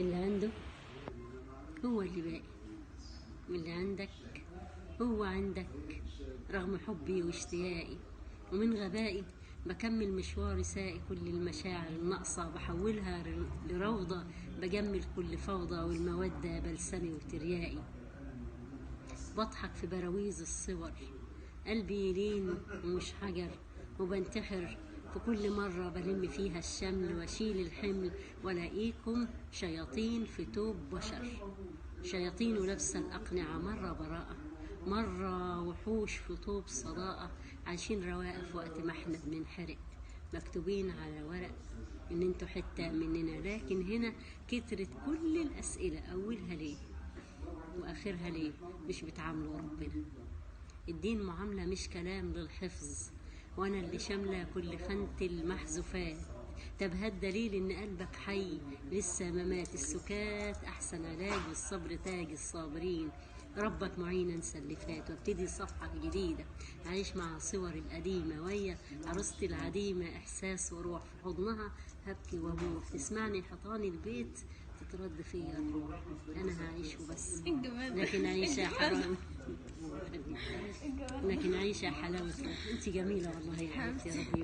اللي عنده هو اللي باقي، واللي عندك هو عندك. رغم حبي واشتياقي ومن غبائي بكمل مشواري، ساقي كل المشاعر الناقصة بحولها لروضة، بجمل كل فوضى والمودة بلسمي وتريائي. بضحك في براويز الصور، قلبي يلين ومش حجر، وبنتحر في كل مرة بلم فيها الشمل واشيل الحمل، ولاقيكم شياطين في توب بشر، شياطين ولابسة الأقنعة، مرة براءة مرة وحوش في طوب صداقة، عايشين رواقة في وقت ما احنا بننحرق، مكتوبين على ورق ان انتوا حتة مننا. لكن هنا كترت كل الأسئلة، أولها ليه وآخرها ليه مش بتعاملوا ربنا؟ الدين معاملة مش كلام للحفظ، وانا اللي شاملة كل خانة المحذوفات. طب هالدليل ان قلبك حي لسه ما مات، السكات احسن علاج والصبر تاج الصابرين. ربك معين انسى اللي فات وابتدي صفحة جديدة، عايش مع صور القديمة ويا عروستي العديمة، احساس وروح في حضنها هبكي وابوح، تسمعني حيطان البيت تترد فيا الروح. انا هعيش وبس، لكن عيشة حرام لكن عيشة حلاوة روح. انت جميلة والله يا حبيبتي، ربي